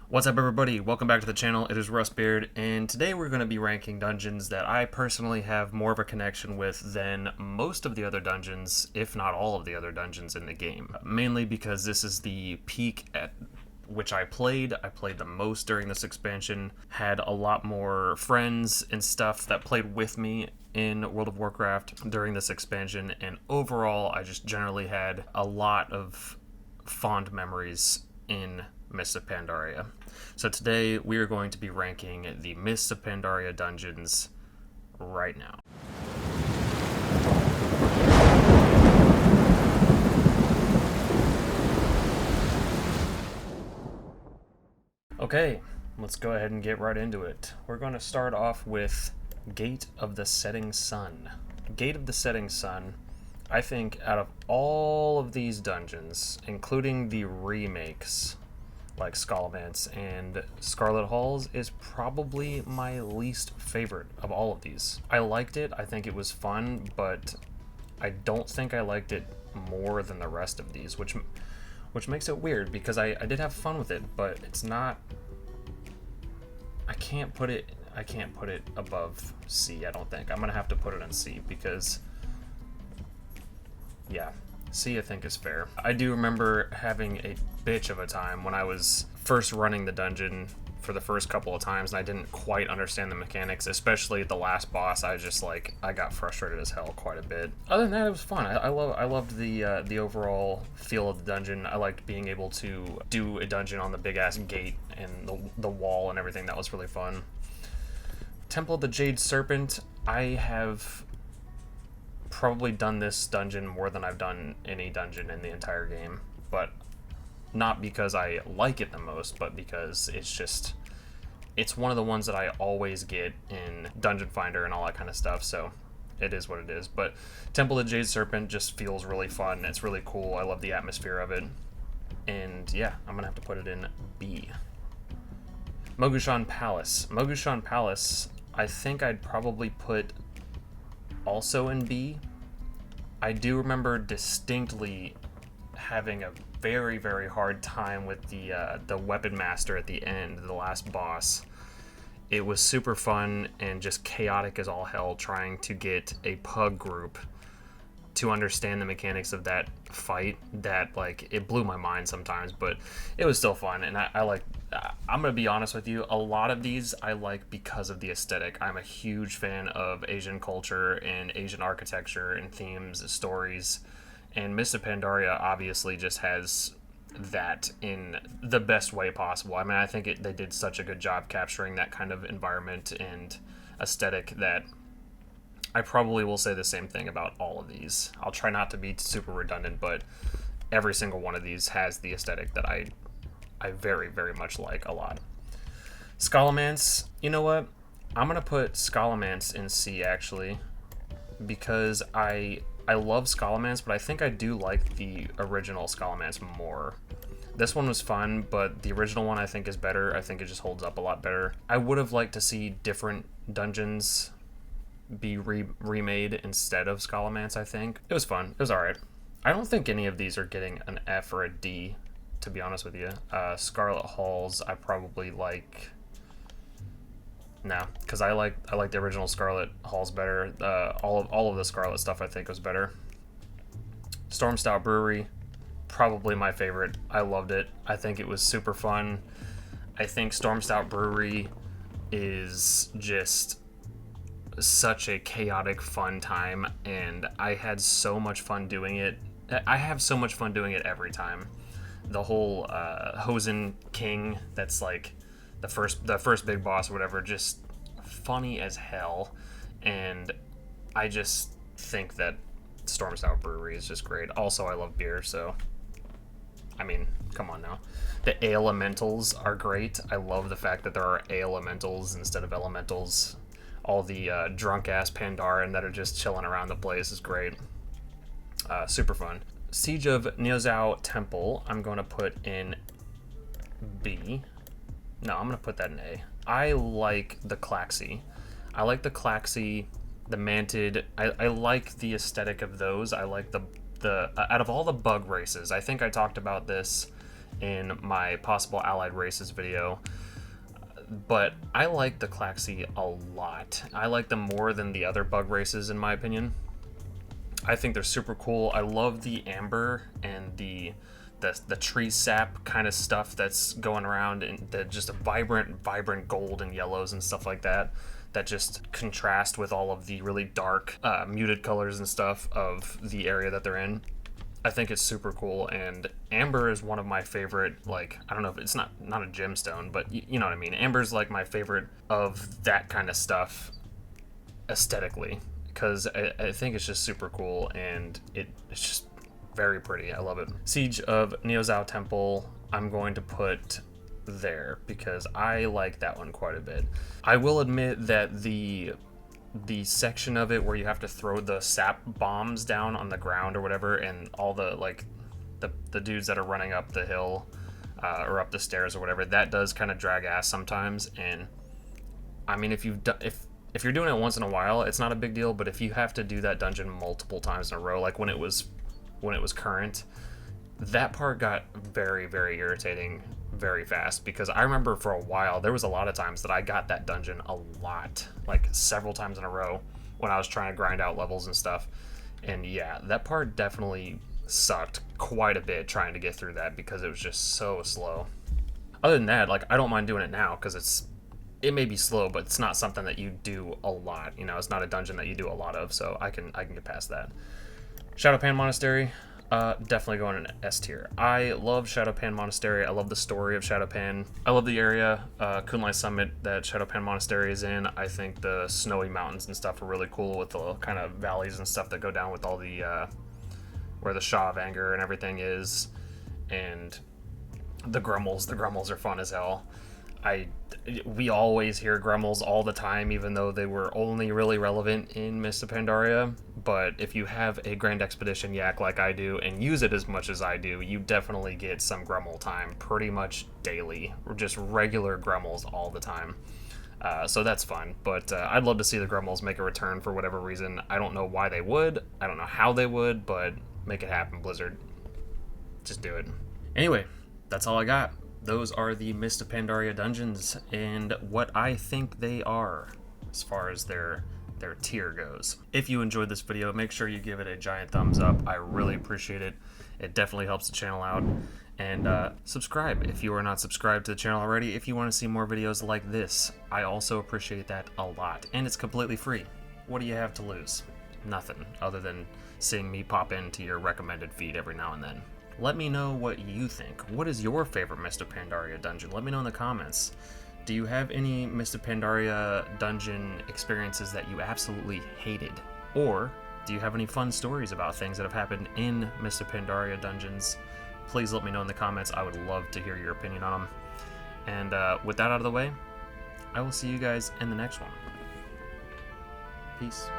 What's up, everybody? Welcome back to the channel. It is Rustbeard, and today we're going to be ranking dungeons that I personally have more of a connection with than most of the other dungeons, if not all of the other dungeons in the game. Mainly because this is the peak at which I played. I played the most during this expansion, had a lot more friends and stuff that played with me in World of Warcraft during this expansion, and overall I just generally had a lot of fond memories in Mists of Pandaria. So today we are going to be ranking the Mists of Pandaria dungeons right now. Okay, let's go ahead and get right into it. We're going to start off with Gate of the Setting Sun. Gate of the Setting Sun, I think out of all of these dungeons, including the remakes, like Scallamance and Scarlet Halls, is probably my least favorite of all of these. I liked it, I think it was fun, but I don't think I liked it more than the rest of these, which makes it weird because I did have fun with it, but it's not... I can't put it above C, I don't think. I'm gonna have to put it in C because, yeah, C I think is fair. I do remember having a bitch of a time when I was first running the dungeon for the first couple of times and I didn't quite understand the mechanics, especially the last boss. I got frustrated as hell quite a bit. Other than that, it was fun. I loved the overall feel of the dungeon. I liked being able to do a dungeon on the big ass gate and the wall and everything. That was really fun. Temple of the Jade Serpent, I have probably done this dungeon more than I've done any dungeon in the entire game, but not because I like it the most, but because it's one of the ones that I always get in Dungeon Finder and all that kind of stuff, so it is what it is. But Temple of the Jade Serpent just feels really fun. It's really cool. I love the atmosphere of it. And yeah, I'm gonna have to put it in B. Mogushan Palace. Mogushan Palace, I think I'd probably put also in B. I do remember distinctly having a very, very hard time with the weapon master at the end, the last boss. It was super fun and just chaotic as all hell trying to get a pug group to understand the mechanics of that fight. That, like, it blew my mind sometimes, but it was still fun. And I'm gonna be honest with you, a lot of these I like because of the aesthetic. I'm a huge fan of Asian culture and Asian architecture and themes, stories, and Mists of Pandaria obviously just has that in the best way possible. I mean, I think they did such a good job capturing that kind of environment and aesthetic that I probably will say the same thing about all of these. I'll try not to be super redundant, but every single one of these has the aesthetic that I very, very much like a lot. Scallamance, you know what? I'm going to put Scallamance in C, actually, because I love Scallamance, but I think I do like the original Scallamance more. This one was fun, but the original one I think is better. I think it just holds up a lot better. I would have liked to see different dungeons be remade instead of Scallamance, I think. It was fun. It was alright. I don't think any of these are getting an F or a D, to be honest with you. Scarlet Halls, I probably like... No, because I like the original Scarlet Halls better. All of the Scarlet stuff I think was better. Storm Stout Brewery, probably my favorite. I loved it. I think it was super fun. I think Storm Stout Brewery is just such a chaotic, fun time, and I had so much fun doing it. I have so much fun doing it every time. The whole Hosen King, that's like the first big boss or whatever, just funny as hell, and I just think that Storm Stout Brewery is just great. Also, I love beer, so I mean, come on now. The elementals are great. I love the fact that there are elementals instead of elementals. All the drunk ass Pandaren that are just chilling around the place is great. Super fun. Siege of Niuzhou Temple, I'm going to put in B. No, I'm going to put that in A. I like the Klaxi. I like the Klaxi, the Mantid. I like the aesthetic of those. I like the out of all the bug races, I think I talked about this in my possible allied races video. But I like the Klaxi a lot. I like them more than the other bug races, in my opinion. I think they're super cool. I love the amber and the tree sap kind of stuff that's going around, and just a vibrant gold and yellows and stuff like that just contrast with all of the really dark muted colors and stuff of the area that they're in. I think it's super cool, and amber is one of my favorite, like, I don't know if it's not a gemstone, but you know what I mean. Amber's like my favorite of that kind of stuff aesthetically, because I think it's just super cool, and it's just very pretty. I love it. Siege of Neozao Temple, I'm going to put there because I like that one quite a bit. I will admit that the section of it where you have to throw the sap bombs down on the ground or whatever, and all the like the dudes that are running up the hill or up the stairs or whatever, that does kind of drag ass sometimes. And I mean, if you're doing it once in a while, it's not a big deal, but if you have to do that dungeon multiple times in a row, like when it was current, that part got very, very irritating very fast, because I remember for a while there was a lot of times that I got that dungeon a lot, like several times in a row when I was trying to grind out levels and stuff. And yeah, that part definitely sucked quite a bit trying to get through that, because it was just so slow. Other than that, like, I don't mind doing it now because it may be slow, but it's not something that you do a lot. You know, it's not a dungeon that you do a lot of, so I can get past that. Shadowpan Monastery, definitely going in S tier. I love Shadowpan Monastery. I love the story of Shadowpan. I love the area, Kunlai Summit, that Shadowpan Monastery is in. I think the snowy mountains and stuff are really cool, with the kind of valleys and stuff that go down with all the where the Shaw of Anger and everything is, and the Grummels. The Grummels are fun as hell. We always hear Grummels all the time, even though they were only really relevant in Mists of Pandaria. But if you have a Grand Expedition Yak like I do and use it as much as I do, you definitely get some Grummel time pretty much daily, or just regular Grummels all the time. So that's fun, but I'd love to see the Grummels make a return for whatever reason. I don't know why they would, I don't know how they would, but make it happen, Blizzard. Just do it. Anyway, that's all I got. Those are the Mist of Pandaria dungeons and what I think they are as far as their tier goes. If you enjoyed this video, make sure you give it a giant thumbs up. I really appreciate it. It definitely helps the channel out. And subscribe if you are not subscribed to the channel already, if you want to see more videos like this. I also appreciate that a lot. And it's completely free. What do you have to lose? Nothing, other than seeing me pop into your recommended feed every now and then. Let me know what you think. What is your favorite Mist of Pandaria dungeon? Let me know in the comments. Do you have any Mist of Pandaria dungeon experiences that you absolutely hated? Or do you have any fun stories about things that have happened in Mist of Pandaria dungeons? Please let me know in the comments. I would love to hear your opinion on them. And with that out of the way, I will see you guys in the next one. Peace.